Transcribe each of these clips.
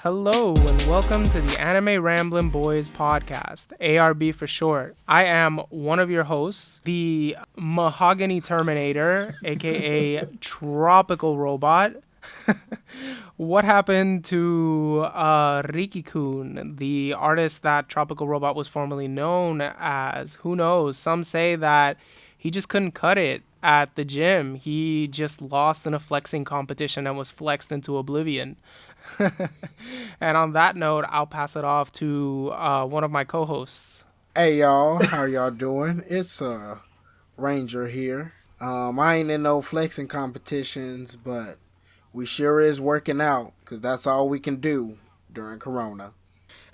Hello and welcome to the Anime Ramblin' Boys podcast, ARB for short. I am one of your hosts, the Mahogany Terminator, aka Tropical Robot. What happened to Riki-kun, the artist that Tropical Robot was formerly known as? Who knows? Some say that he just couldn't cut it at the gym. He just lost in a flexing competition and was flexed into oblivion. And on that note, I'll pass it off to one of my co-hosts. Hey y'all, how y'all doing? It's Ranger here. I ain't in no flexing competitions, but we sure is working out because that's all we can do during Corona.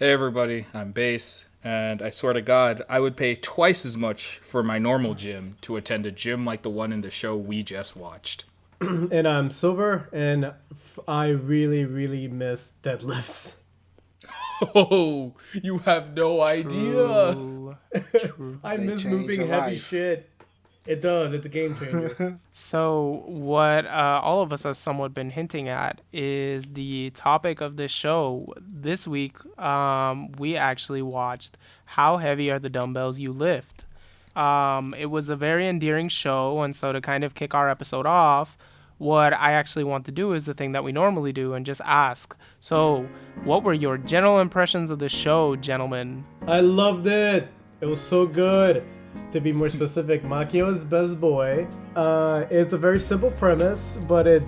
Hey everybody, I'm Base, and I swear to God, I would pay twice as much for my normal gym to attend a gym like the one in the show we just watched. And I'm Silver, and I really miss deadlifts. Oh, you have no idea. True. I miss change moving your heavy life. shit. It does. It's a game changer. So what all of us have somewhat been hinting at is the topic of this show. This week, we actually watched How Heavy Are the Dumbbells You Lift? It was a very endearing show, and so to kind of kick our episode off, what I actually want to do is the thing that we normally do and just ask. So, what were your general impressions of the show, gentlemen? I loved it. It was so good. To be more specific, Makio's best boy. It's a very simple premise, but it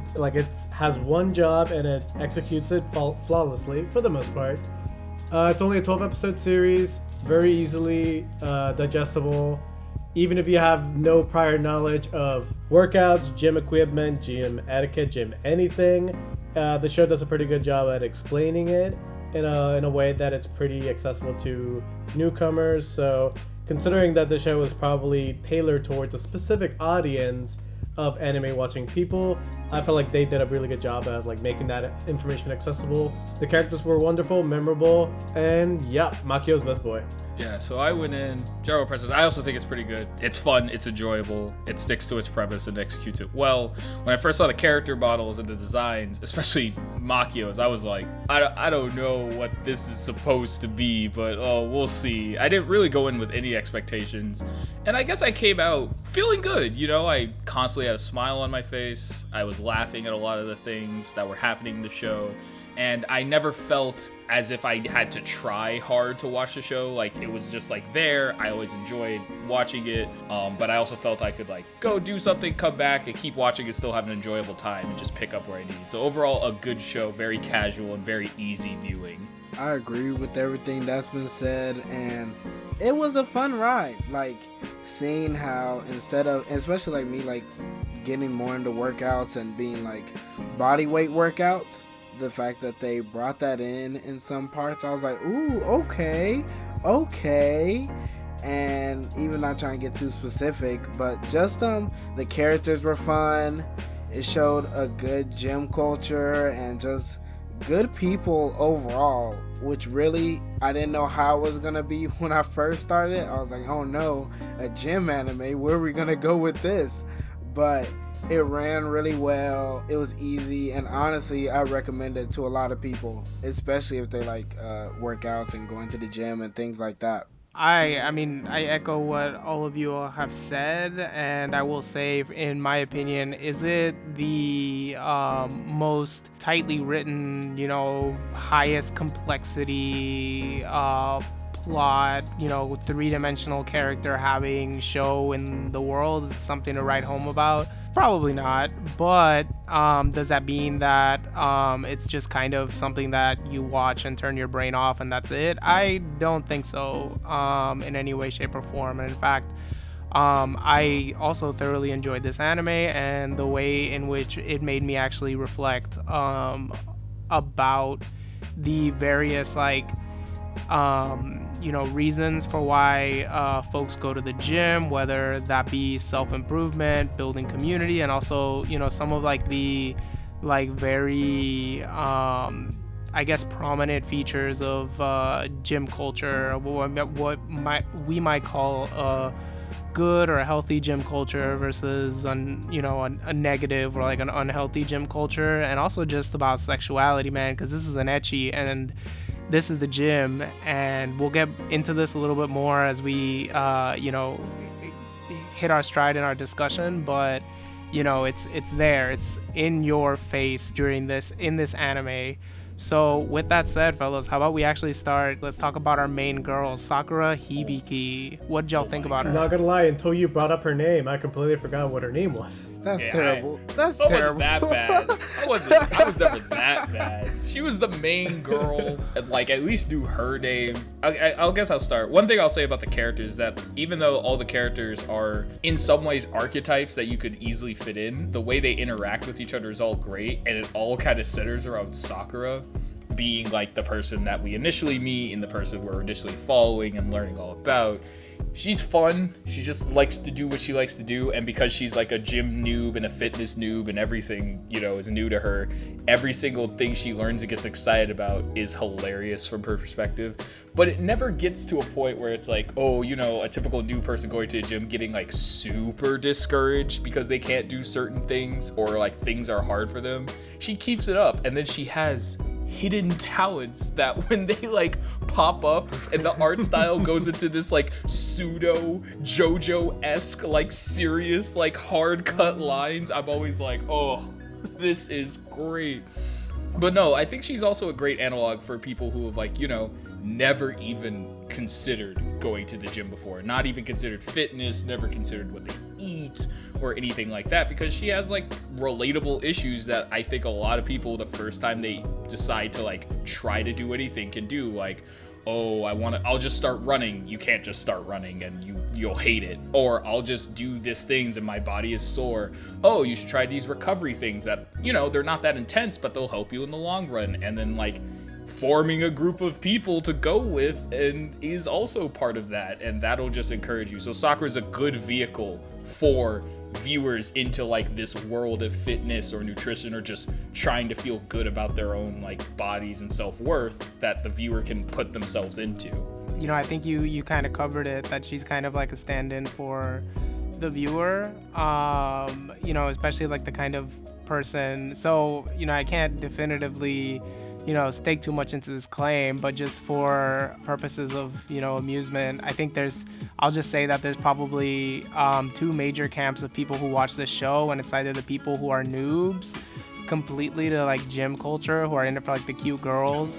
has one job and it executes it flawlessly for the most part. It's only a 12-episode series, very easily digestible. Even if you have no prior knowledge of workouts, gym equipment, gym etiquette, gym anything, the show does a pretty good job at explaining it in a way that it's pretty accessible to newcomers. So considering that the show is probably tailored towards a specific audience of anime watching people, I feel like they did a really good job of making that information accessible. The characters were wonderful, memorable, and yeah, Makio's best boy. Yeah, so I went in, general impressions, I also think it's pretty good. It's fun, it's enjoyable, it sticks to its premise and executes it well. When I first saw the character models and the designs, especially Makio's, I was like, I don't know what this is supposed to be, but we'll see. I didn't really go in with any expectations, and I guess I came out feeling good. I constantly had a smile on my face. I was laughing at a lot of the things that were happening in the show. And I never felt as if I had to try hard to watch the show. It was just there. I always enjoyed watching it. But I also felt I could go do something, come back, and keep watching and still have an enjoyable time and just pick up where I need. So overall, a good show, very casual and very easy viewing. I agree with everything that's been said, and it was a fun ride. Seeing how instead of, especially me, getting more into workouts and being body weight workouts, the fact that they brought that in some parts, I was like, ooh, okay. And even not trying to get too specific, but just the characters were fun. It showed a good gym culture and just good people overall, which really I didn't know how it was gonna be when I first started. I was like, oh no, a gym anime, where are we gonna go with this? But it ran really well. It was easy, and honestly, I recommend it to a lot of people, especially if they like workouts and going to the gym and things like that. I echo what all of you have said, and I will say, in my opinion, is it the most tightly written, highest complexity plot, three-dimensional character having show in the world? Is something to write home about? Probably not, but does that mean that it's just kind of something that you watch and turn your brain off and that's it? I don't think so in any way, shape, or form. And in fact, I also thoroughly enjoyed this anime and the way in which it made me actually reflect about the various reasons for why folks go to the gym, whether that be self-improvement, building community, and also some of the very I guess prominent features of gym culture, what we might call good or a healthy gym culture versus a negative or like an unhealthy gym culture, and also just about sexuality, man, because this is an ecchi and this is the gym, and we'll get into this a little bit more as we hit our stride in our discussion, but it's there, it's in your face in this anime. So with that said, fellas, how about we actually start? Let's talk about our main girl, Sakura Hibiki. What did y'all think about her? Not gonna lie, until you brought up her name, I completely forgot what her name was. That's terrible. That's Wasn't terrible. that bad. I was never that bad. She was the main girl, and like at least knew her name. I guess I'll start. One thing I'll say about the characters is that even though all the characters are in some ways archetypes that you could easily fit in, the way they interact with each other is all great, and it all kind of centers around Sakura being like the person that we initially meet and the person we're initially following and learning all about. She's fun. She just likes to do what she likes to do, and because she's like a gym noob and a fitness noob and everything, is new to her, every single thing she learns and gets excited about is hilarious from her perspective. But it never gets to a point where it's like, a typical new person going to a gym getting like super discouraged because they can't do certain things or like things are hard for them. She keeps it up, and then she has hidden talents that when they like pop up and the art style goes into this like pseudo JoJo-esque like serious like hard cut lines, I'm always like, oh, this is great. But no, I think she's also a great analog for people who have like never even considered going to the gym before, not even considered fitness, never considered what they eat or anything like that, because she has like relatable issues that I think a lot of people, the first time they decide to like try to do anything, can do. Like, I'll just start running. You can't just start running and you'll hate it. Or I'll just do these things and my body is sore. Oh, you should try these recovery things that, they're not that intense, but they'll help you in the long run. And then like forming a group of people to go with and is also part of that, and that'll just encourage you. So Sakura's a good vehicle for viewers into like this world of fitness or nutrition or just trying to feel good about their own like bodies and self-worth that the viewer can put themselves into. I think you kind of covered it, that she's kind of like a stand-in for the viewer, especially like the kind of person. So I can't definitively stake too much into this claim, but just for purposes of amusement, I think I'll just say that there's probably two major camps of people who watch this show, and it's either the people who are noobs completely to like gym culture, who are in it for like the cute girls,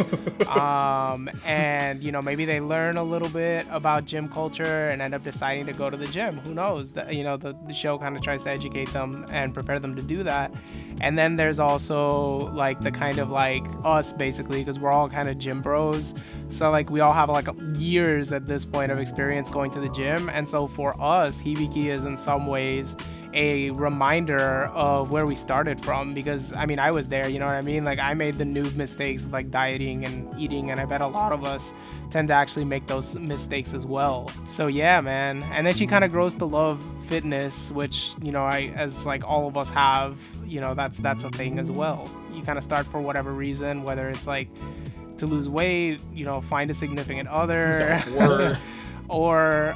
and maybe they learn a little bit about gym culture and end up deciding to go to the gym. Who knows? The show kind of tries to educate them and prepare them to do that. And then there's also like the kind of like us, basically, because we're all kind of gym bros, so like we all have like years at this point of experience going to the gym, and so for us, Hibiki is in some ways a reminder of where we started from, because I was there, like I made the noob mistakes with like dieting and eating, and I bet a lot of us tend to actually make those mistakes as well. So yeah, man. And then she kind of grows to love fitness, which as like all of us have, that's a thing as well. You kind of start for whatever reason, whether it's like to lose weight, find a significant other, self-worth. or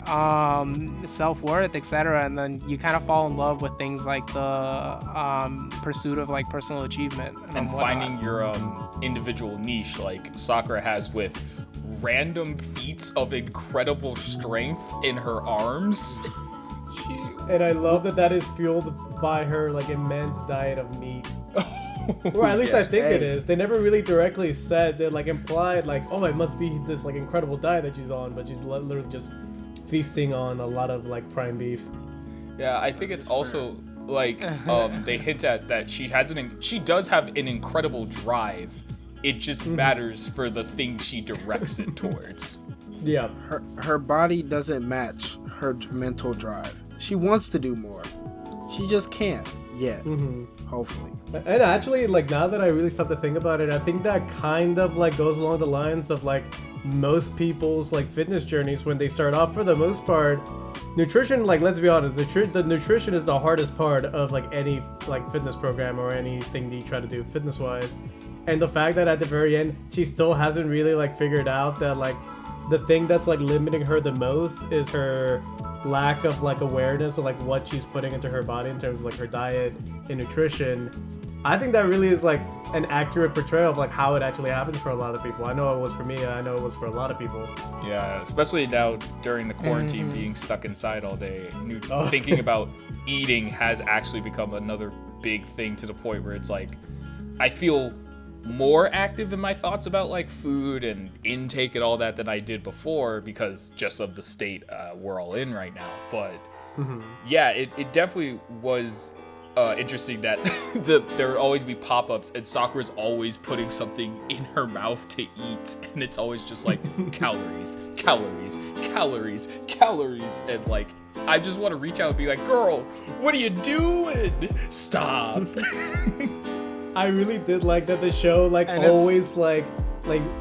self-worth, etc., and then you kind of fall in love with things like the pursuit of like personal achievement and finding your individual niche, like Sakura has with random feats of incredible strength in her arms. And I love that is fueled by her like immense diet of meat. Or at least yes, I think it is. They never really directly said, they like implied like, oh, it must be this like incredible diet that she's on, but she's literally just feasting on a lot of like prime beef. Yeah, I think it's also like they hint at that she does have an incredible drive. It just matters for the thing she directs it towards. Yeah. Her body doesn't match her mental drive. She wants to do more. She just can't yet. Hopefully. And actually, like, now that I really start to think about it, I think that kind of like goes along the lines of like most people's like fitness journeys when they start off. For the most part, nutrition, like, let's be honest, the nutrition is the hardest part of like any like fitness program or anything that you try to do fitness wise. And the fact that at the very end she still hasn't really like figured out that like the thing that's like limiting her the most is her lack of like awareness of like what she's putting into her body in terms of like her diet and nutrition, I think that really is like an accurate portrayal of like how it actually happens for a lot of people. I know it was for me. I know it was for a lot of people. Yeah, especially now during the quarantine, being stuck inside all day. Thinking about eating has actually become another big thing, to the point where it's like I feel more active in my thoughts about like food and intake and all that than I did before, because just of the state we're all in right now. But yeah, it definitely was interesting that there would always be pop-ups and Sakura's always putting something in her mouth to eat, and it's always just like calories, calories, calories, calories, and like I just want to reach out and be like, girl, what are you doing? Stop. I really did like that the show like And always like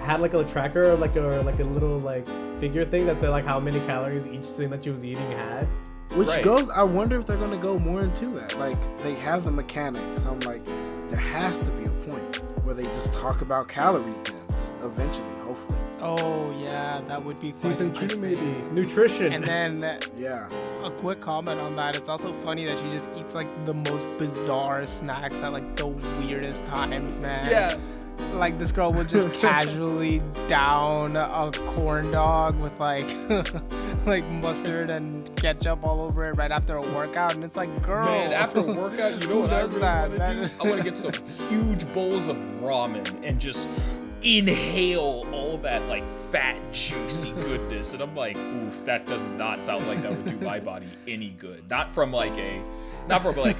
had like a tracker or like a little like figure thing that they're like how many calories each thing that she was eating had. Which Right. goes, I wonder if they're gonna go more into that. Like, they have the mechanics. I'm like, there has to be a point where they just talk about calories then, eventually, hopefully. Oh yeah, that would be quite Season 2 interesting. maybe. Nutrition. And then Yeah. a quick comment on that. It's also funny that she just eats like the most bizarre snacks at like the weirdest times, man. Yeah. Like this girl will just casually down a corn dog with like like mustard and ketchup all over it right after a workout, and it's like, girl, Man, after a workout, you know who what I does really that? want to do? I want to get some huge bowls of ramen and just inhale all that like fat, juicy goodness. And I'm like, oof, that does not sound like that would do my body any good. Not from like,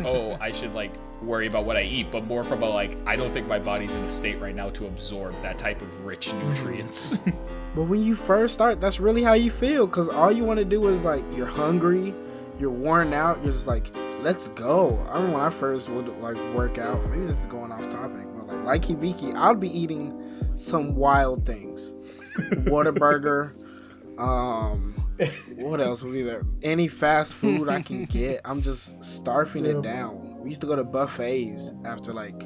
oh, I should like worry about what I eat, but more from a like, I don't think my body's in a state right now to absorb that type of rich nutrients. But when you first start, that's really how you feel, because all you want to do is like, you're hungry, you're worn out, you're just like, let's go. I remember when I first would like work out, maybe this is going off topic, but like Hibiki, I'd be eating some wild things. Whataburger, what else would be there? Any fast food I can get, I'm just starving it down. We used to go to buffets after like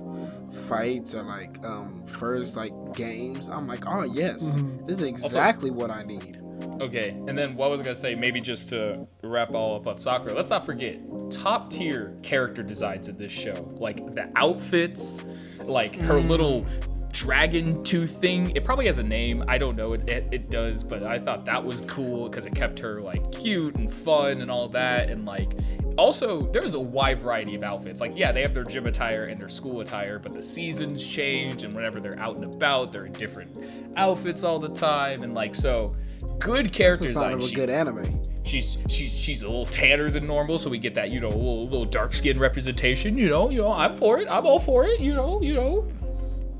fights or like first like games. I'm like, oh yes, this is exactly what I need. Okay, and then what was I gonna say? Maybe just to wrap all up on Sakura, let's not forget top tier character designs in this show. Like the outfits, like her little dragon tooth thing. It probably has a name. I don't know. It does, but I thought that was cool because it kept her like cute and fun and all that. And like also there's a wide variety of outfits. Like yeah, they have their gym attire and their school attire, but the seasons change, and whenever they're out and about, they're in different outfits all the time. And like so. Good character That's the sign design. of a good anime. She's a little tanner than normal, so we get that, you know, a little dark skin representation. You know, I'm for it. I'm all for it. You know.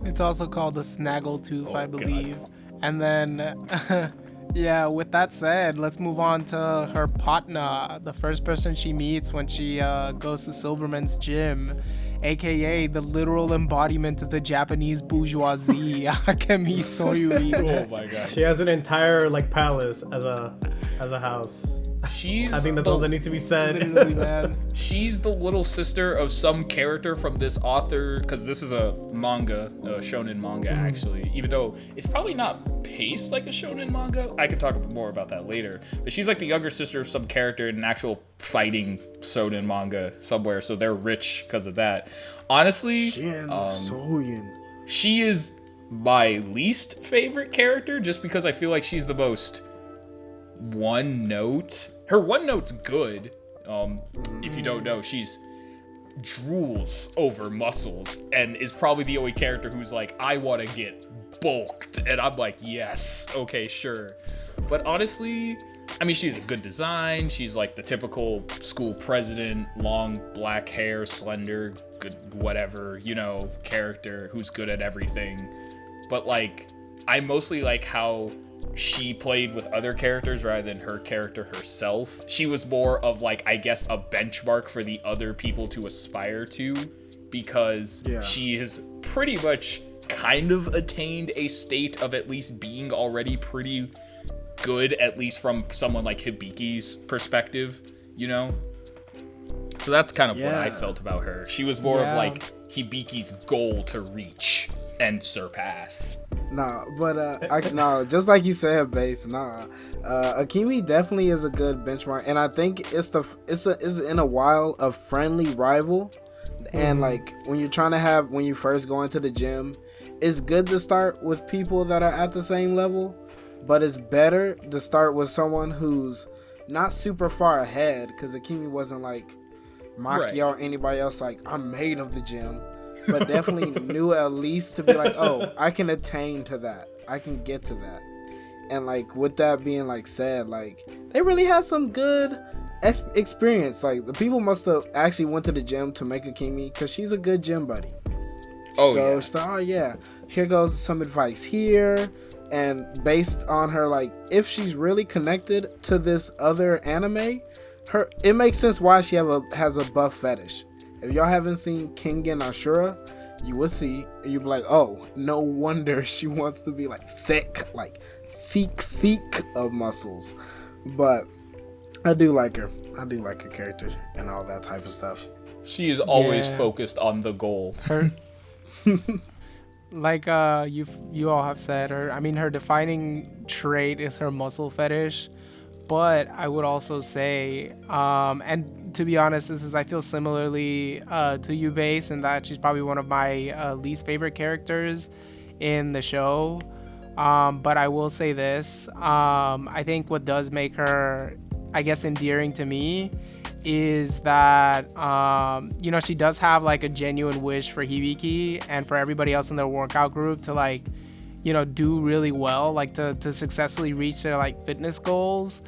It's also called a snaggletooth, I God. believe. And then, yeah, with that said, let's move on to her Patna, the first person she meets when she goes to Silverman's gym, aka the literal embodiment of the Japanese bourgeoisie, Akemi Soyui. Oh my god. She has an entire like palace as a house. She's I think that's all that needs to be said. Literally, man. She's the little sister of some character from this author, because this is a manga, a shonen manga actually, even though it's probably not paced like a shonen manga. I could talk more about that later, but she's like the younger sister of some character in an actual fighting shonen manga somewhere, so they're rich because of that. Honestly, Shin Soyen. she is my least favorite character just because I feel like she's the most one note. Her one note's good. If you don't know, she's drools over muscles and is probably the only character who's like, I want to get bulked, and I'm like, yes, okay, sure. But honestly, I mean, she's a good design. She's like the typical school president, long black hair, slender, good whatever, you know, character who's good at everything. But like, I mostly like how she played with other characters rather than her character herself. She was more of like, I guess, a benchmark for the other people to aspire to, because she has pretty much kind of attained a state of at least being already pretty good, at least from someone like Hibiki's perspective, you know? So that's kind of what I felt about her. She was more of like Hibiki's goal to reach and surpass. Nah, but no, just like you said, base. Nah, Akimi definitely is a good benchmark, and I think it's in a while a friendly rival, and like when you first go into the gym, it's good to start with people that are at the same level, but it's better to start with someone who's not super far ahead, because Akimi wasn't like Maki or anybody else like, I'm made of the gym, but definitely knew at least to be like, oh, I can attain to that, I can get to that. And like with that being like said, like they really had some good experience. Like the people must have actually went to the gym to make Akimi, because she's a good gym buddy. Oh yeah, here goes some advice here. And based on her, like, if she's really connected to this other anime, it makes sense why she has a buff fetish. If y'all haven't seen Kengan Ashura, you will see, you'll be like, oh, no wonder she wants to be like thick of muscles. But I do like her. I do like her character and all that type of stuff. She is always focused on the goal. Her like you all have said, her defining trait is her muscle fetish. But I would also say, and to be honest, I feel similarly to you, Base, in that she's probably one of my least favorite characters in the show. But I will say this, I think what does make her, I guess, endearing to me is that, she does have like a genuine wish for Hibiki and for everybody else in their workout group to like, do really well, like to successfully reach their like fitness goals.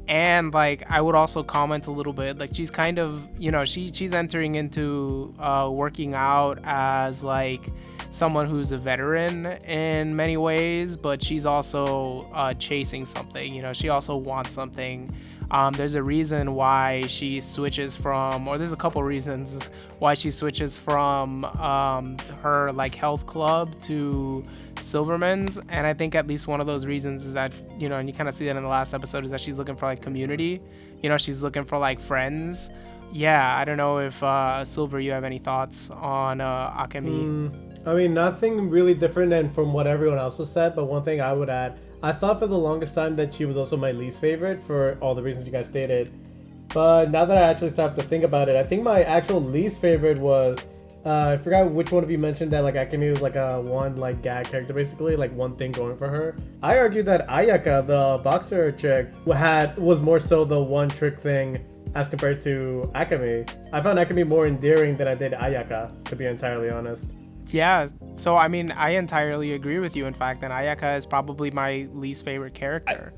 And like I would also comment a little bit, like she's kind of, she's entering into working out as like someone who's a veteran in many ways, but she's also chasing something. She also wants something. There's a reason why she switches from, or there's a couple reasons why she switches from her like health club to Silverman's, and I think at least one of those reasons is that, and you kind of see that in the last episode, is that she's looking for like community. She's looking for like friends. Yeah, I don't know if Silver, you have any thoughts on Akemi? Nothing really different than from what everyone else has said, but one thing I would add, I thought for the longest time that she was also my least favorite for all the reasons you guys stated. But now that I actually started to think about it, I think my actual least favorite was, I forgot which one of you mentioned that like Akemi was like a one like gag character, basically, like one thing going for her. I argue that Ayaka, the boxer chick, was more so the one trick thing as compared to Akemi. I found Akemi more endearing than I did Ayaka, to be entirely honest. Yeah, so I entirely agree with you, in fact, and Ayaka is probably my least favorite character.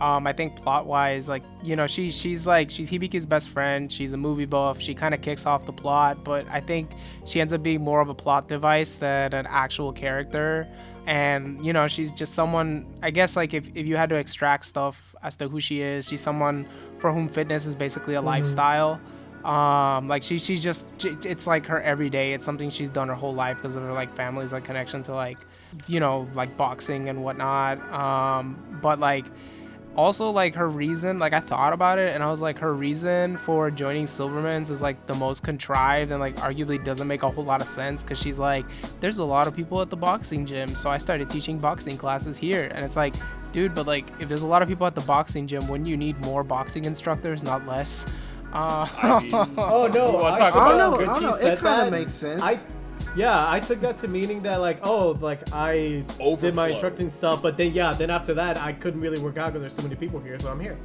I think plot-wise, like, she's Hibiki's best friend, she's a movie buff, she kind of kicks off the plot, but I think she ends up being more of a plot device than an actual character. And, she's just someone, I guess, like, if you had to extract stuff as to who she is, she's someone for whom fitness is basically a lifestyle. Like she's just, it's like her everyday. It's something she's done her whole life because of her like family's like connection to like, like boxing and whatnot. But like also like her reason, like I thought about it and I was like, her reason for joining Silverman's is like the most contrived and like arguably doesn't make a whole lot of sense, because she's like, there's a lot of people at the boxing gym, so I started teaching boxing classes here. And it's like, dude, but like if there's a lot of people at the boxing gym, wouldn't you need more boxing instructors, not less? Oh no! I don't know. It kind of makes sense. I took that to meaning that like, oh, like I did my instructing stuff, but then after that I couldn't really work out because there's so many people here, so I'm here.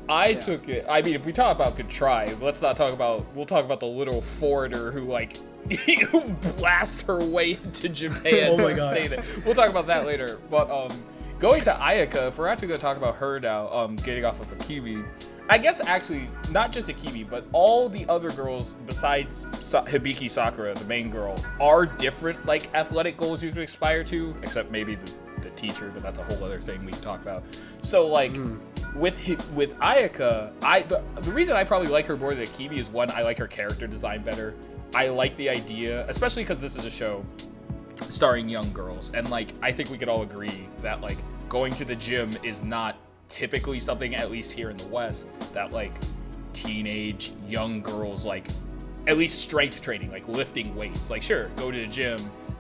I took it. I mean, if we talk about contrive, let's not talk about. We'll talk about the little foreigner who like who blast her way into Japan. Oh my god! We'll talk about that later. But going to Ayaka, if we're actually going to talk about her now, getting off of Akemi. I guess actually not just Akemi, but all the other girls besides Hibiki Sakura, the main girl, are different like athletic goals you can aspire to, except maybe the teacher, but that's a whole other thing we can talk about. So like with Ayaka, the reason I probably like her more than Akemi is, one, I like her character design better. I like the idea, especially because this is a show starring young girls, and like I think we could all agree that like going to the gym is not typically something, at least here in the West, that like teenage young girls like, at least strength training, like lifting weights, like sure, go to the gym,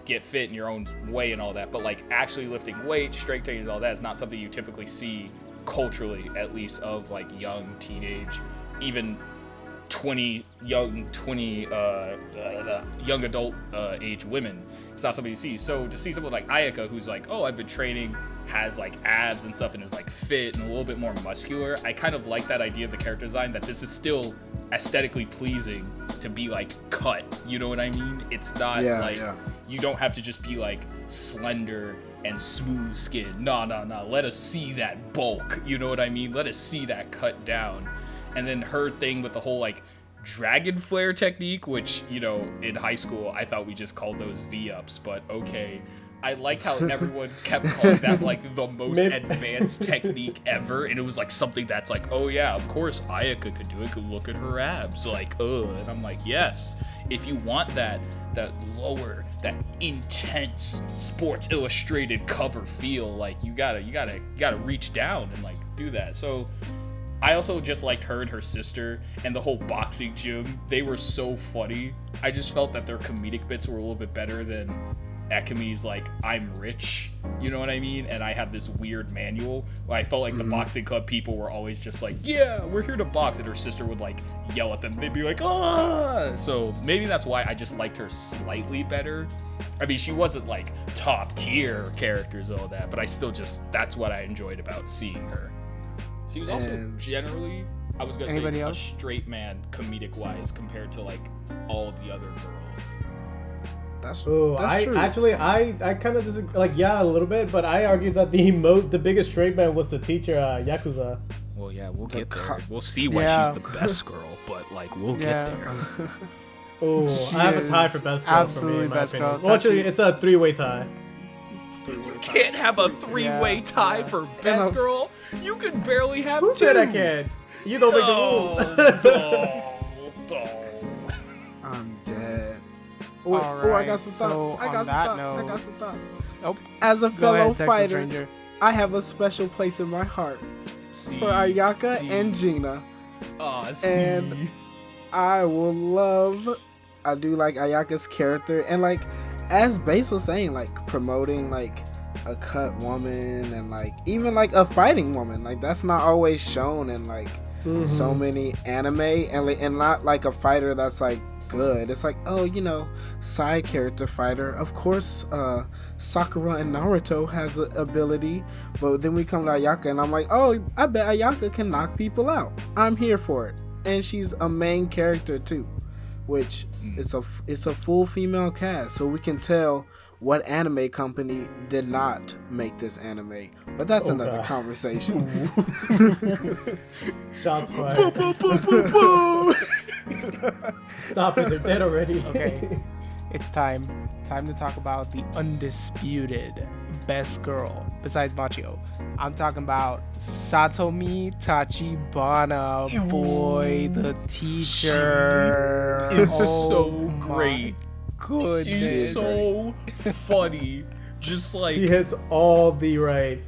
get fit in your own way and all that, but like actually lifting weights, strength training, and all that is not something you typically see culturally, at least, of like young teenage, even young adult age women. It's not something you see. So to see someone like Ayaka, who's like, oh, I've been training, has like abs and stuff, and is like fit and a little bit more muscular, I kind of like that idea of the character design, that this is still aesthetically pleasing to be like cut, you know what I mean? It's not you don't have to just be like slender and smooth skin. No, let us see that bulk, you know what I mean? Let us see that cut down. And then her thing with the whole like dragon flare technique, which, you know, in high school I thought we just called those V-ups, but okay. I like how everyone kept calling that like the most advanced technique ever, and it was like something that's like, oh yeah, of course Ayaka could do it, could look at her abs, like, and I'm like, yes, if you want that lower, that intense Sports Illustrated cover feel, like you gotta reach down and like do that. So I also just liked her and her sister and the whole boxing gym. They were so funny. I just felt that their comedic bits were a little bit better than Ekami's like, I'm rich, you know what I mean? And I have this weird manual. I felt like the boxing club people were always just like, yeah, we're here to box. And her sister would like yell at them. They'd be like, ah! So maybe that's why I just liked her slightly better. I mean, she wasn't like top tier characters and all that, but I still just, that's what I enjoyed about seeing her. She was also generally, I was going to say, a straight man comedic wise compared to like all the other girls. That's true. Actually, I kind of disagree. Like, yeah, a little bit, but I argue that the biggest straight man was the teacher, Yakuza. Well, yeah, we'll get there. We'll see why she's the best girl, but like, we'll get there. Oh, I have a tie for best girl. Absolutely for me, best girl. Well, actually, it's a three-way tie. You can't have a three-way tie for best girl. You can barely have two. Who said I can? You don't make the rules. I'm dead. I got some thoughts. I got some thoughts. As a fellow fighter, I have a special place in my heart for Ayaka and Gina. And I do like Ayaka's character, and like as Base was saying, like promoting like a cut woman and like even like a fighting woman, like that's not always shown in like so many anime, and not like a fighter that's like good. It's like, oh, you know, side character fighter. Of course, Sakura and Naruto has an ability, but then we come to Ayaka, and I'm like, oh, I bet Ayaka can knock people out. I'm here for it, and she's a main character too, which it's a full female cast, so we can tell what anime company did not make this anime. But that's another conversation. Shots fired. Boo, boo, boo, boo, boo. Stop it, they're dead already. Okay, it's time to talk about the undisputed best girl besides Machio. I'm talking about Satomi Tachibana, boy, the teacher. She is so great. Goodness. She's so funny. Just like, she hits all the right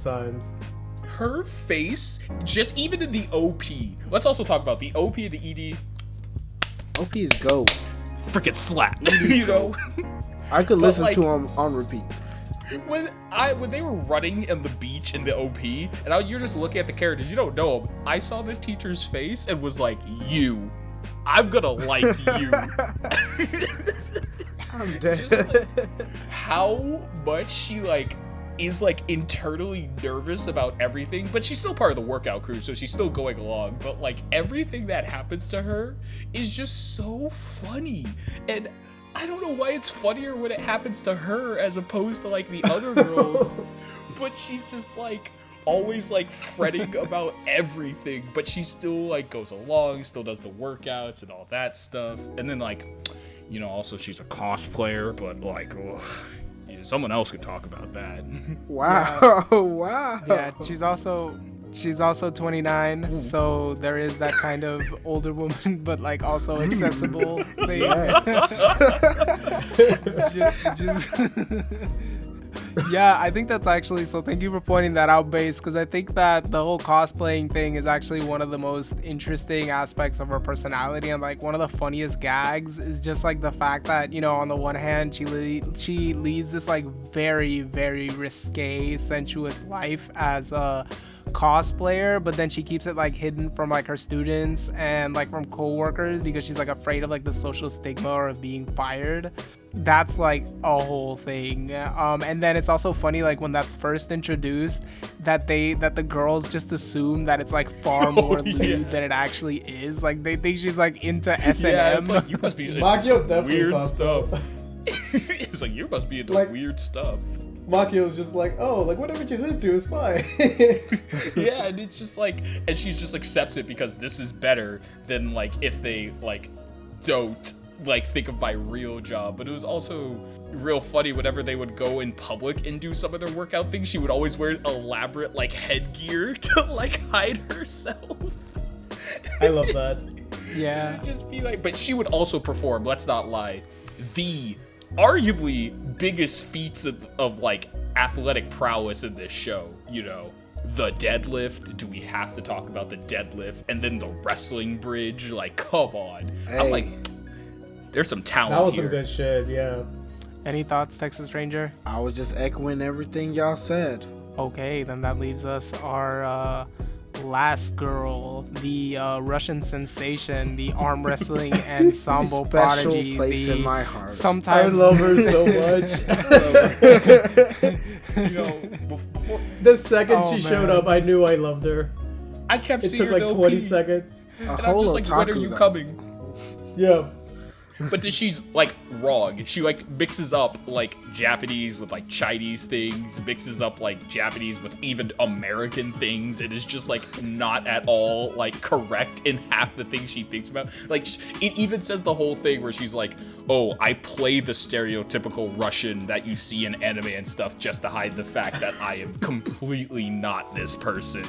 signs. Her face, just even in the OP. Let's also talk about the OP and the ED. OP is gold. Freaking slap. You know? I could listen to him on repeat. When they were running on the beach in the OP, and you're just looking at the characters, you don't know them. I saw the teacher's face and was like, I'm gonna like you. I'm dead. Just like, how much she like is like internally nervous about everything, but she's still part of the workout crew, so she's still going along. But like everything that happens to her is just so funny, and I don't know why it's funnier when it happens to her as opposed to like the other girls. But she's just like always like fretting about everything, but she still like goes along, still does the workouts and all that stuff. And then like, you know, also she's a cosplayer, but like, someone else could talk about that. Wow. Wow. Yeah, she's also 29, so there is that kind of older woman, but like also accessible thing. Yes. just Yeah, I think that's actually, so thank you for pointing that out, Base, because I think that the whole cosplaying thing is actually one of the most interesting aspects of her personality, and like one of the funniest gags is just like the fact that, you know, on the one hand she leads this like very, very risque, sensuous life as a cosplayer, but then she keeps it like hidden from like her students and like from co-workers because she's like afraid of like the social stigma or of being fired. That's like a whole thing. And then it's also funny like when that's first introduced that the girls just assume that it's like far more lewd than it actually is. Like they think she's like into S&M. Yeah, it's like, you must be into Makio some weird definitely stuff. It's like, you must be into Like- weird stuff. Makio's just like, oh, like whatever she's into is fine. Yeah, and it's just like, and she's just accepts it because this is better than like if they like don't like think of my real job. But it was also real funny whenever they would go in public and do some of their workout things. She would always wear elaborate like headgear to like hide herself. I love that. Yeah. It'd just be like, but she would also perform, let's not lie, the arguably biggest feats of like athletic prowess in this show, you know. The deadlift, do we have to talk about the deadlift? And then the wrestling bridge, like, come on. Hey. I'm like, there's some talent That was here. some good shit, yeah. Any thoughts, Texas Ranger? I was just echoing everything y'all said. Okay, then that leaves us our last girl, the Russian sensation, the arm wrestling ensemble Special prodigy. place in my heart. I Sometimes love her so much. You know, before The second Oh, she showed man. up, I knew I loved her. I kept It seeing took her like go 20 pee, seconds. and I'm just like, when are you though. coming? Yeah. But then she's like wrong. She like mixes up like Japanese with like Chinese things, mixes up like Japanese with even American things. It is just like not at all like correct in half the things she thinks about. Like it even says the whole thing where she's like, "Oh, I play the stereotypical Russian that you see in anime and stuff just to hide the fact that I am completely not this person."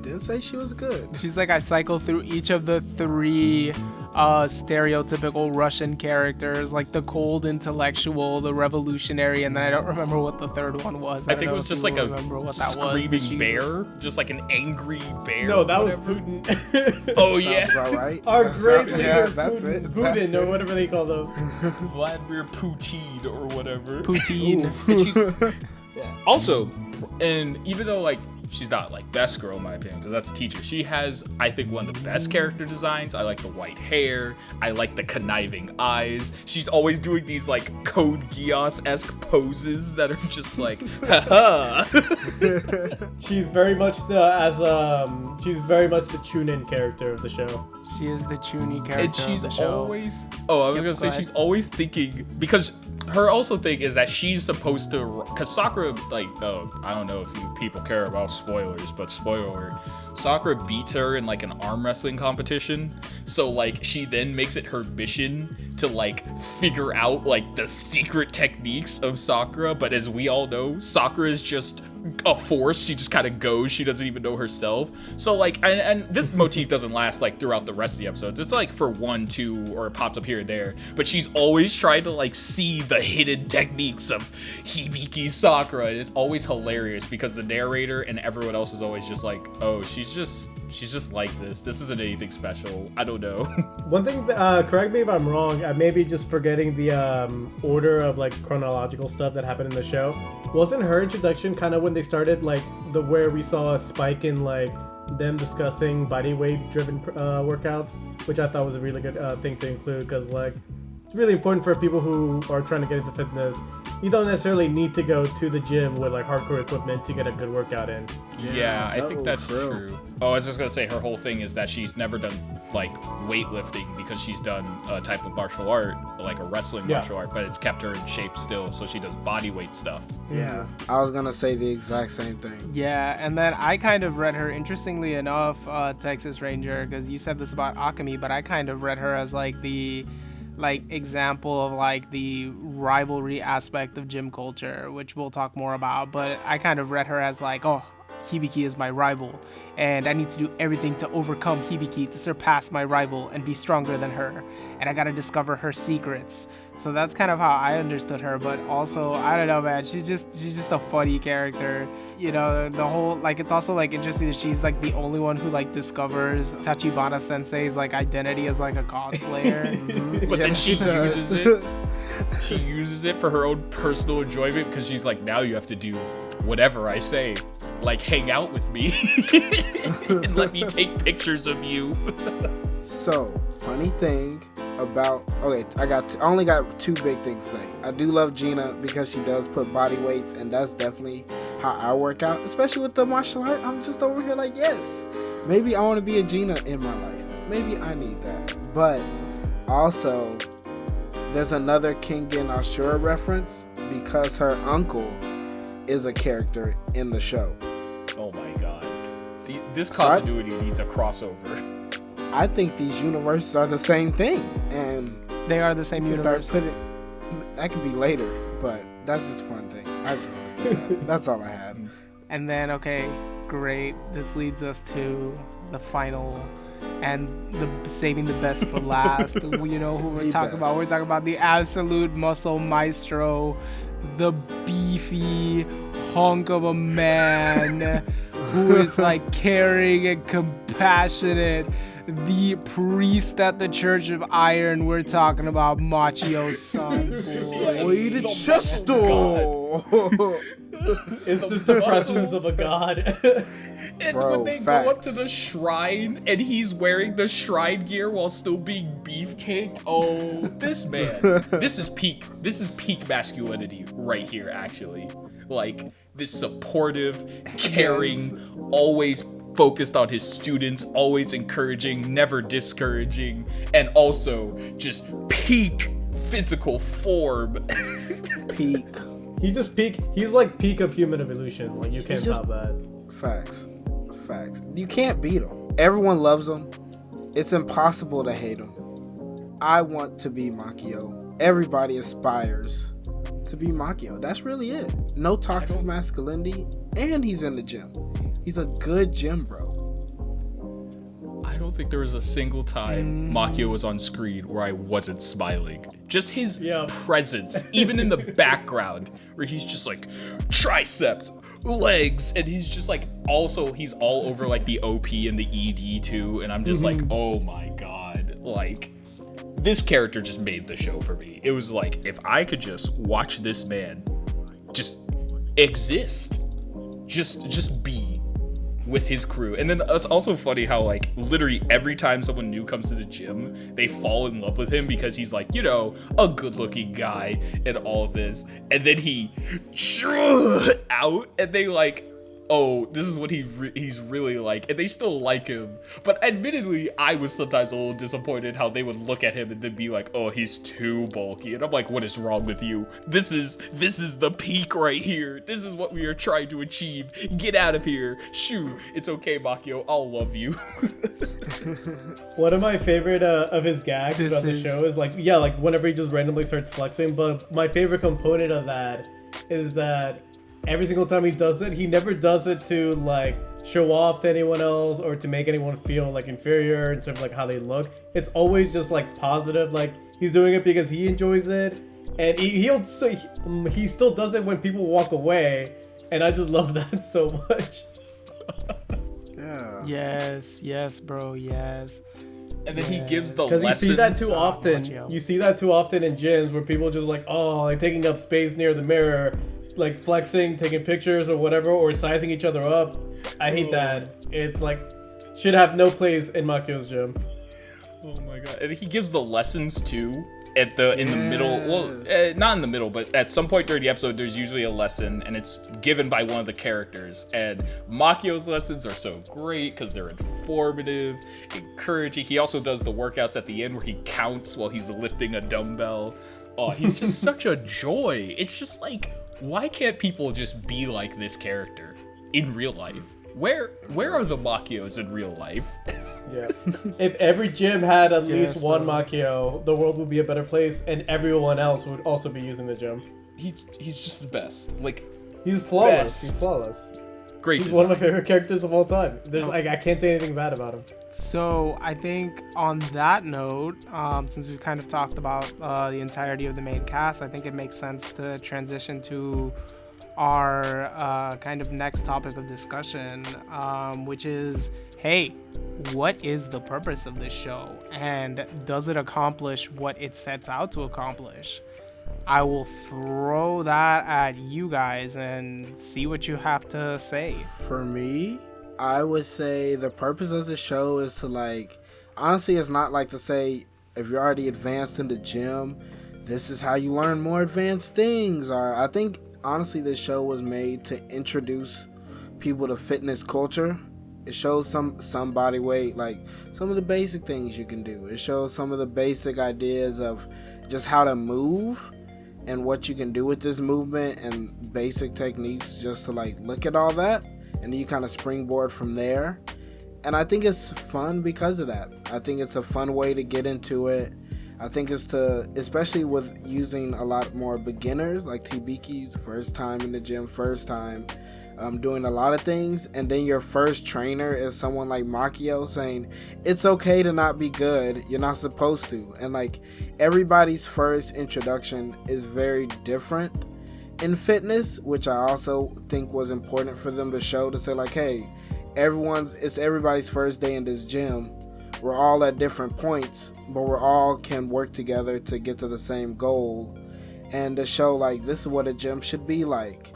Didn't say she was good. she's like, I cycle through each of the three stereotypical Russian characters, like the cold intellectual, the revolutionary, and then I don't remember what the third one was. I think it was just like a remember what that was, but screaming she's- bear, just like an angry bear. No, that was Putin. Oh Sounds yeah, about right. Our That great sounds- leader, yeah, that's Putin, it. Putin That's or it. whatever they call them. Vladimir Putin or whatever. Poutine. And she's also, and even though like she's not like best girl in my opinion because that's a teacher, she has I think one of the best character designs. I like the white hair, I like the conniving eyes. She's always doing these like Code Geass-esque poses that are just like haha. She's very much she's very much the tune-in character of the show. She is the Chuny character And she's of the show. always I was Yep, gonna go say ahead. she's always thinking, because her also thing is that she's supposed to, because Sakura, like, I don't know if you people care about spoilers, but spoiler, Sakura beats her in like an arm wrestling competition. So like she then makes it her mission to like figure out like the secret techniques of Sakura. But as we all know, Sakura is just a force. She just kind of goes. She doesn't even know herself. So like, and this motif doesn't last like throughout the rest of the episodes. It's like for 1, 2, or it pops up here and there. But she's always trying to like see the hidden techniques of Hibiki Sakura, and it's always hilarious because the narrator and everyone else is always just like, oh, she's just like this. This isn't anything special. I don't know. One thing, correct me if I'm wrong, I may be just forgetting the order of like chronological stuff that happened in the show. Wasn't her introduction kind of when they started like where we saw a spike in like them discussing body weight driven workouts, which I thought was a really good thing to include because like it's really important for people who are trying to get into fitness. You don't necessarily need to go to the gym with like hardcore equipment to get a good workout in. Yeah, I think no, that's for real. true. Oh, I was just gonna say her whole thing is that she's never done like weightlifting because she's done a type of martial art, like a wrestling Yeah. martial art, but it's kept her in shape still, so she does body weight stuff. Yeah, I was gonna say the exact same thing. Yeah, and then I kind of read her, interestingly enough, Texas Ranger, because you said this about Akemi, but I kind of read her as like the example of like the rivalry aspect of gym culture, which we'll talk more about. But I kind of read her as like, oh, Hibiki is my rival, and I need to do everything to overcome Hibiki, to surpass my rival and be stronger than her, and I gotta discover her secrets. So that's kind of how I understood her. But also, I don't know, man, she's just a funny character, you know. The whole, like, it's also like interesting that she's like the only one who like discovers Tachibana Sensei's like identity as like a cosplayer. But then she uses it. She uses it for her own personal enjoyment, because she's like, now you have to do whatever I say, like hang out with me and let me take pictures of you. So, funny thing about, okay, I only got two big things to say. I do love Gina because she does put body weights, and that's definitely how I work out, especially with the martial art. I'm just over here like, yes, maybe I want to be a Gina in my life. Maybe I need that. But also, there's another Kengan Ashura reference because her uncle is a character in the show. Oh my god. This continuity needs a crossover. I think these universes are the same thing, and they are the same universe. That could be later, but that's just a fun thing. I just want to say that. That's all I had. And then, okay, great. This leads us to the final and the saving the best for last. You know who we're talking about? We're talking about the absolute muscle maestro, the beefy hunk of a man who is like caring and compassionate. The priest at the Church of Iron. We're talking about Machio's son. Boy, the Chesto. It's just the presence of a god. And Bro, when they facts. go up to the shrine and he's wearing the shrine gear while still being beefcake, oh, this man, this is peak masculinity right here, actually. Like, this supportive, caring, always focused on his students, always encouraging, never discouraging, and also just peak physical form. Peak. He's like peak of human evolution. Like, you can't top that. Facts. You can't beat him. Everyone loves him. It's impossible to hate him. I want to be Makio. Everybody aspires to be Makio. That's really it. No toxic masculinity, and he's in the gym. He's a good gym bro. I don't think there was a single time Makio was on screen where I wasn't smiling. Just his presence, even in the background, where he's just like, triceps, legs, and he's just like, also, he's all over like the OP and the ED too, and I'm just like, oh my god, like, this character just made the show for me. It was like, if I could just watch this man just exist, just be with his crew. And then it's also funny how, like, literally every time someone new comes to the gym, they fall in love with him because he's like, you know, a good looking guy and all of this, and then he out and they like, oh, this is what he's really like, and they still like him. But admittedly, I was sometimes a little disappointed how they would look at him and then be like, oh, he's too bulky. And I'm like, what is wrong with you? This is the peak right here. This is what we are trying to achieve. Get out of here. Shoo, it's okay, Makio. I'll love you. One of my favorite of his gags about the show is like, like whenever he just randomly starts flexing. But my favorite component of that is that every single time he does it, he never does it to like show off to anyone else or to make anyone feel like inferior in terms of like how they look. It's always just like positive. Like, he's doing it because he enjoys it, and he still does it when people walk away, and I just love that so much. Yeah. Yes, bro, yes. And then he gives the Because lessons. you see that too often. You see that too often in gyms where people just like, oh, like taking up space near the mirror, like flexing, taking pictures or whatever, or sizing each other up. I hate that. It's like, should have no place in Makio's gym. Oh my god. And he gives the lessons too in the middle. Well, not in the middle, but at some point during the episode, there's usually a lesson, and it's given by one of the characters. And Makio's lessons are so great because they're informative, encouraging. He also does the workouts at the end where he counts while he's lifting a dumbbell. Oh, he's just such a joy. It's just like, why can't people just be like this character in real life? Where are the Makios in real life? Yeah. If every gym had at least one Makio, the world would be a better place, and everyone else would also be using the gym. He's just the best. Like, He's flawless. best. He's flawless. Great He's design. one of my favorite characters of all time. There's like I can't say anything bad about him. So I think on that note, since we've kind of talked about the entirety of the main cast, I think it makes sense to transition to our kind of next topic of discussion, which is, hey, what is the purpose of this show, and does it accomplish what it sets out to accomplish? I will throw that at you guys and see what you have to say. For me, I would say the purpose of the show is to, like, honestly, it's not like to say if you're already advanced in the gym, this is how you learn more advanced things. Or I think honestly this show was made to introduce people to fitness culture. It shows some body weight, like some of the basic things you can do. It shows some of the basic ideas of just how to move and what you can do with this movement and basic techniques, just to like look at all that, and then you kind of springboard from there. And I think it's fun because of that. I think it's a fun way to get into it. I think it's to, especially with using a lot more beginners like Tibiki's first time in the gym, first time doing a lot of things, and then your first trainer is someone like Makio saying it's okay to not be good, you're not supposed to. And like everybody's first introduction is very different in fitness, which I also think was important for them to show, to say like, hey, it's everybody's first day in this gym. We're all at different points, but we're all can work together to get to the same goal, and to show like this is what a gym should be like.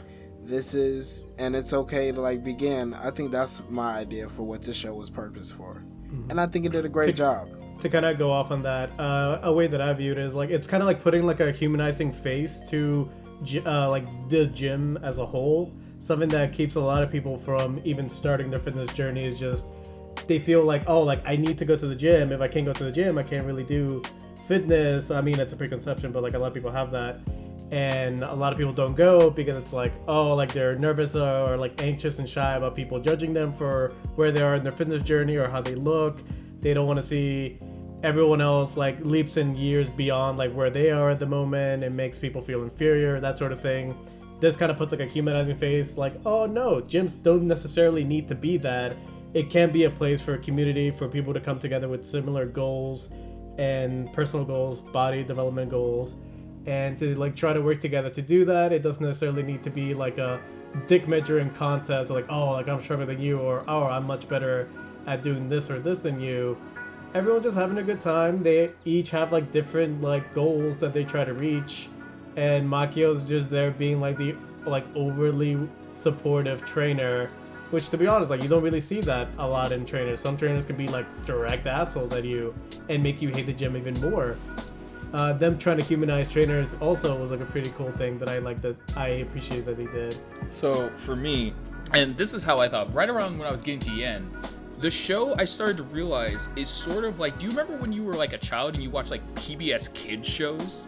And it's okay to like begin. I think that's my idea for what this show was purposed for. And I think it did a great job. To kind of go off on that, a way that I viewed it is like it's kind of like putting like a humanizing face to like the gym as a whole. Something that keeps a lot of people from even starting their fitness journey is just they feel like, oh, like I need to go to the gym. If I can't go to the gym, I can't really do fitness. I mean, it's a preconception, but like a lot of people have that. And a lot of people don't go because it's like, oh, like they're nervous or like anxious and shy about people judging them for where they are in their fitness journey or how they look. They don't want to see everyone else like leaps and years beyond like where they are at the moment. It makes people feel inferior, that sort of thing. This kind of puts like a humanizing face, like, oh no, gyms don't necessarily need to be that. It can be a place for a community, for people to come together with similar goals and personal goals, body development goals, and to like try to work together to do that. It doesn't necessarily need to be like a dick measuring contest, like, oh, like I'm stronger than you, or oh, I'm much better at doing this or this than you. Everyone just having a good time. They each have like different like goals that they try to reach, and Makio's just there being like the like overly supportive trainer, which to be honest, like you don't really see that a lot in trainers. Some trainers can be like direct assholes at you and make you hate the gym even more. Them trying to humanize trainers also was like a pretty cool thing that I appreciate that they did. So for me, and this is how I thought, right around when I was getting to the end, the show I started to realize is sort of like, do you remember when you were like a child and you watched like PBS Kids shows?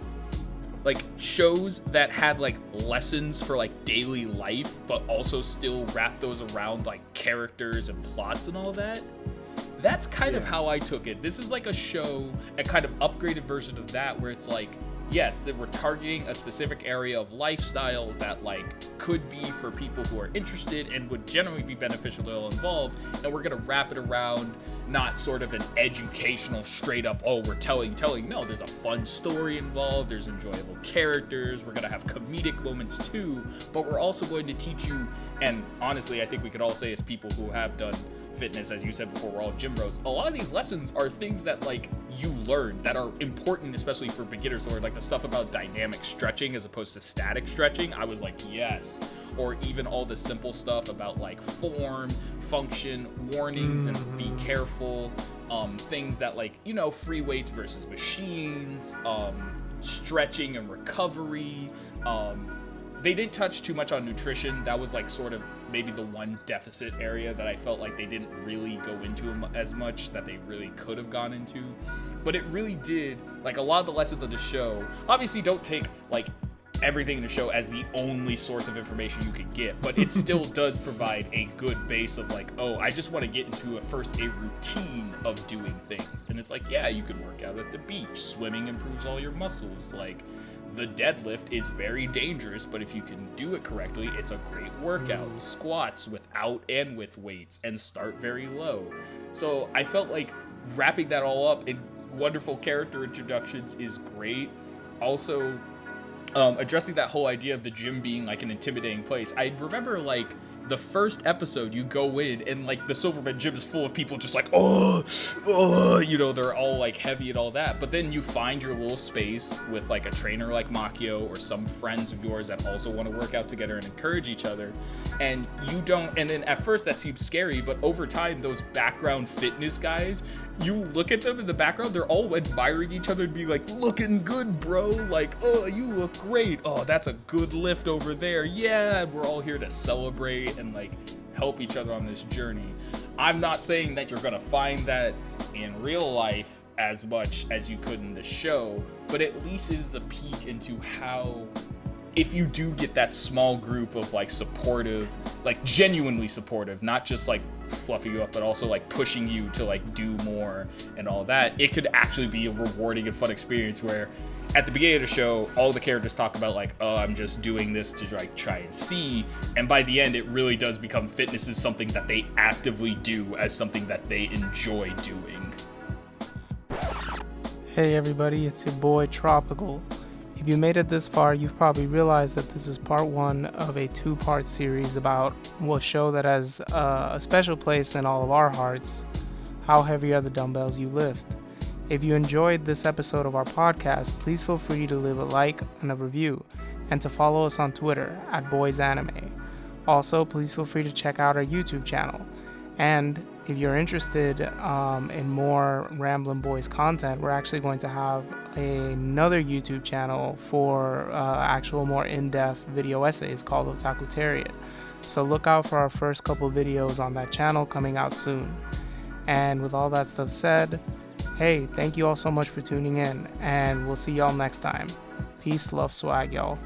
Like shows that had like lessons for like daily life, but also still wrap those around like characters and plots and all that. That's kind of how I took it. This is like a show, a kind of upgraded version of that, where it's like, yes, that we're targeting a specific area of lifestyle that like could be for people who are interested and would generally be beneficial to all involved, and we're gonna wrap it around not sort of an educational straight up, oh, we're telling. No, there's a fun story involved, there's enjoyable characters, we're gonna have comedic moments too, but we're also going to teach you, and honestly I think we could all say as people who have done fitness, as you said before, we're all gym bros, a lot of these lessons are things that like you learn that are important, especially for beginners, or like the stuff about dynamic stretching as opposed to static stretching. I was like, yes. Or even all the simple stuff about like form, function, warnings, and be careful, things that like, you know, free weights versus machines, stretching and recovery. They didn't touch too much on nutrition. That was like sort of maybe the one deficit area that I felt like they didn't really go into as much that they really could have gone into. But it really did, like a lot of the lessons of the show, obviously don't take like everything in the show as the only source of information you can get, but it still does provide a good base of like, oh, I just want to get into a routine of doing things. And it's like, yeah, you can work out at the beach. Swimming improves all your muscles. Like, the deadlift is very dangerous, but if you can do it correctly, it's a great workout. Squats without and with weights, and start very low. So I felt like wrapping that all up in wonderful character introductions is great. Also, addressing that whole idea of the gym being like an intimidating place. I remember like the first episode, you go in and like the Silverman gym is full of people just like, you know, they're all like heavy and all that. But then you find your little space with like a trainer like Makio or some friends of yours that also want to work out together and encourage each other. And you don't, and then at first that seems scary, but over time, those background fitness guys, you look at them in the background, they're all admiring each other and being like, looking good, bro. Like, oh, you look great. Oh, that's a good lift over there. Yeah, we're all here to celebrate and like help each other on this journey. I'm not saying that you're gonna find that in real life as much as you could in the show, but at least it is a peek into how, if you do get that small group of like supportive, like genuinely supportive, not just like fluffing you up, but also like pushing you to like do more and all that, it could actually be a rewarding and fun experience where at the beginning of the show, all the characters talk about like, oh, I'm just doing this to like try and see. And by the end, it really does become fitness is something that they actively do as something that they enjoy doing. Hey everybody, it's your boy Tropical. If you made it this far, you've probably realized that this is part one of a two-part series about a show that has a special place in all of our hearts. How heavy are the dumbbells you lift? If you enjoyed this episode of our podcast, please feel free to leave a like and a review, and to follow us on Twitter @BoysAnime. Also, please feel free to check out our YouTube channel. And if you're interested in more Ramblin' Boys content, we're actually going to have another YouTube channel for actual more in-depth video essays called Otakutariat. So look out for our first couple videos on that channel coming out soon. And with all that stuff said, hey, thank you all so much for tuning in, and we'll see y'all next time. Peace, love, swag, y'all.